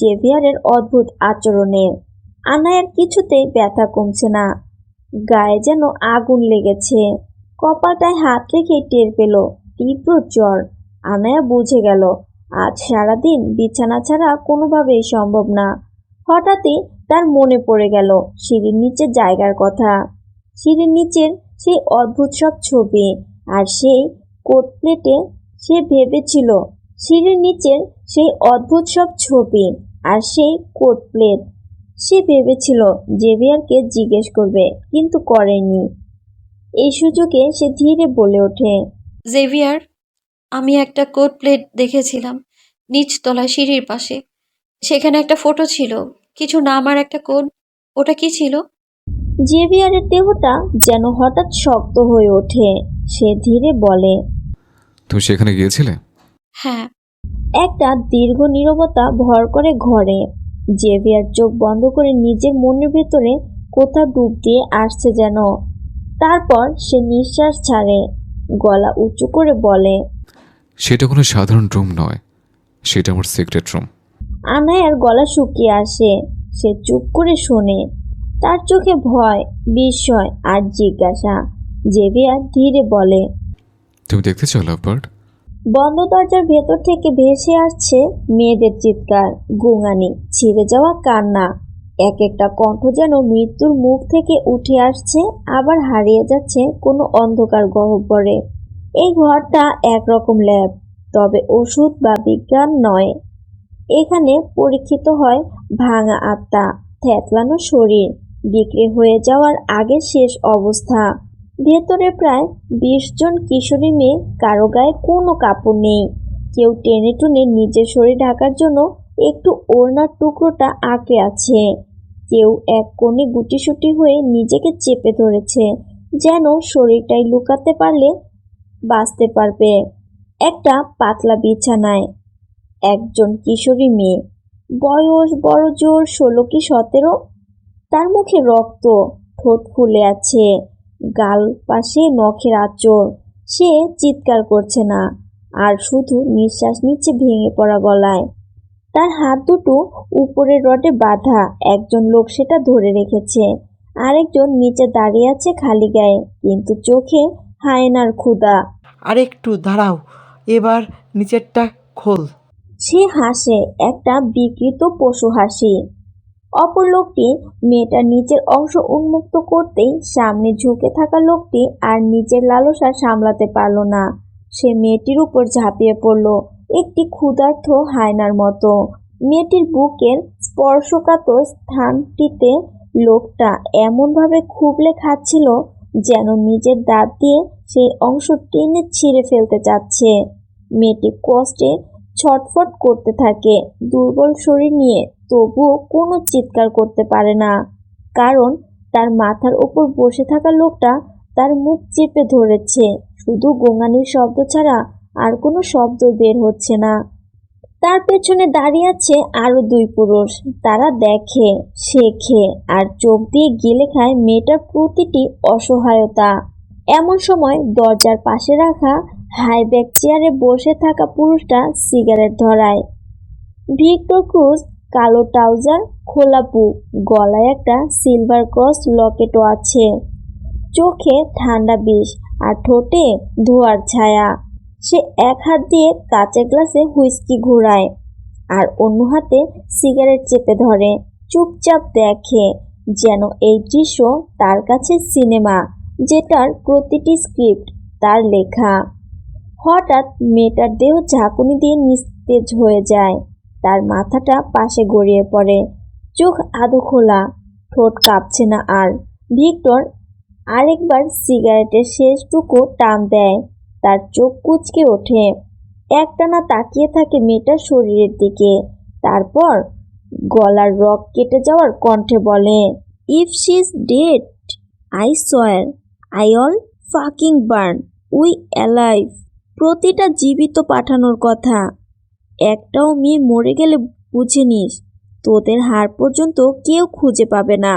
জেভিয়ারের অদ্ভুত আচরণে। আনায়ার কিছুতেই ব্যথা কমছে না, গায়ে যেন আগুন লেগেছে। কপালটায় হাত রেখে টের পেল তীব্র জ্বর। আনায়া বুঝে গেল আজ সারাদিন বিছানা ছাড়া কোনোভাবেই সম্ভব না। হঠাৎই তার মনে পড়ে গেল সিঁড়ির নিচের জায়গার কথা। সিঁড়ির নিচের সেই অদ্ভুত সব ছবি আর সেই কোট প্লেটে সে ভেবেছিল সিঁড়ির নিচের সেই অদ্ভুত সব ছবি আর সেই কোট প্লেট। সে ভেবেছিল জেভিয়ারকে জিজ্ঞেস করবে, কিন্তু করেনি। এই সুযোগে সে ধীরে বলে ওঠে, জেভিয়ার, আমি একটা কোড প্লেট দেখেছিলাম নিচতলায় সিঁড়ির পাশে। সেখানে একটা ফটো ছিল, কিছু নাম আর একটা কোড। ওটা কি ছিল? জেভিয়ারের দেহটা যেন হঠাৎ শক্ত হয়ে ওঠে। সে ধীরে বলে, তুমি সেখানে গিয়েছিলে? হ্যাঁ। একটা দীর্ঘ নীরবতা ভর করে ঘরে। জেভিয়ার চোখ বন্ধ করে নিজের মনের ভেতরে কোথাও ডুব দিয়ে আসছে যেন। তারপর সে নিঃশ্বাস ছাড়ে, গলা উঁচু করে বলে, সেটা কোনো সাধারণ রুম নয়, সেটা আমার সিক্রেট রুম। আনায়ার গলা শুকিয়ে আসে। সে চুপ করে শোনে। তার চোখে ভয়, বিস্ময় আর জিজ্ঞাসা। জেভিয়ার ধীরে বলে, তুমি দেখতে চাও লাভ বার্ড? বন্ধ দরজার ভেতর থেকে ভেসে আসছে মেয়েদের চিৎকার, গোঙানি, ছিঁড়ে যাওয়া কান্না। এক একটা কণ্ঠ যেন মৃত্যুর মুখ থেকে উঠে আসছে, আবার হারিয়ে যাচ্ছে কোনো অন্ধকার গহ্বরে। এই ঘরটা একরকম ল্যাব, তবে ওষুধ বা বিজ্ঞান নয়। এখানে পরীক্ষিত হয় ভাঙা আত্মা, থেতলানো শরীর, বিক্রি হয়ে যাওয়ার আগের শেষ অবস্থা। ভেতরে প্রায় 20 জন কিশোরী মেয়ে, কারো গায়ে কোনো কাপড় নেই। কেউ টেনে টুনে নিজের শরীর ঢাকার জন্য একটু ওড়নার টুকরোটা আঁকড়ে আছে। কেউ এক কোণে গুটিসুটি হয়ে নিজেকে চেপে ধরেছে, যেন শরীরটাই লুকাতে পারলে বাঁচতে পারবে। একটা পাতলা বিছানায় একজন কিশোরী মেয়ে, বয়স বড় জোর 16 কি 17। তার মুখে রক্ত, ঠোঁট ফুলে আছে, গাল পাশে নখের আঁচড়। সে চিৎকার করছে না, আর শুধু নিঃশ্বাস নিচ্ছে ভেঙে পড়া গলায়। তার হাত দুটো উপরের রডে বাঁধা, একজন লোক সেটা ধরে রেখেছে, আরেকজন নিচে দাঁড়িয়ে আছে খালি গায়ে, কিন্তু চোখে হায়নার ক্ষুধা। আর একটু দাঁড়াও, এবার নিচেরটা খোল। সে হাসে, একটা বিকৃত পশু হাসি। অপর লোকটি মেয়েটার নিচের অংশ উন্মুক্ত করতেই সামনে ঝুঁকে থাকা লোকটি আর নিচের লালসা সামলাতে পারল না। সে মেয়েটির উপর ঝাঁপিয়ে পড়ল, একটি ক্ষুধার্ত হায়নার মতো। মেয়েটির বুকের স্পর্শকাতর স্থানটিতে লোকটা এমনভাবে খুবলে খাচ্ছিল যেন নিজের দাঁত দিয়ে সেই অংশ টেনে ছিঁড়ে ফেলতে চাচ্ছে। মেয়েটি কষ্টে ছটফট করতে থাকে, দুর্বল শরীর নিয়ে, তবুও কোনো চিৎকার করতে পারে না, কারণ তার মাথার ওপর বসে থাকা লোকটা তার মুখ চেপে ধরেছে। শুধু গোঙানির শব্দ ছাড়া আর কোনো শব্দ বের হচ্ছে না। তার পেছনে দাঁড়িয়ে আছে আরো 2 পুরুষ। তারা দেখে, শেখে, আর চোখ দিয়ে গিলে খায় মেয়েটার প্রতিটি অসহায়তা। এমন সময় দরজার পাশে রাখা হাইব্যাক চেয়ারে বসে থাকা পুরুষটা সিগারেট ধরায়। ভিক্টর ক্রুজ, কালো ট্রাউজার, খোলা বুক, গলায় একটা সিলভার ক্রস লকেটও আছে, চোখে ঠান্ডা বিষ আর ঠোঁটে ধোঁয়ার ছায়া। সে এক হাত দিয়ে কাঁচের গ্লাসে হুইস্কি ঘোরায়, আর অন্য হাতে সিগারেট চেপে ধরে। চুপচাপ দেখে, যেন এই দৃশ্য তার কাছে সিনেমা, যেটার প্রতিটি স্ক্রিপ্ট তার লেখা। হঠাৎ মেয়েটার দেহ ঝাঁকুনি দিয়ে নিস্তেজ হয়ে যায়। তার মাথাটা পাশে গড়িয়ে পড়ে, চোখ আধো খোলা, ঠোঁট কাঁপছে না আর। ভিক্টর আরেকবার সিগারেটের শেষটুকু টান দেয়। তার চোখ কুঁচকে ওঠে, একটানা তাকিয়ে থাকে মেয়েটার শরীরের দিকে। তারপর গলার রগ কেটে যাওয়ার কণ্ঠে বলে, if she is dead, I swear I all fucking burn we alive. প্রতিটা জীবিত পাঠানোর কথা। একটাও মেয়ে মরে গেলে বুঝে নিস, তোদের হাড় পর্যন্ত কেউ খুঁজে পাবে না।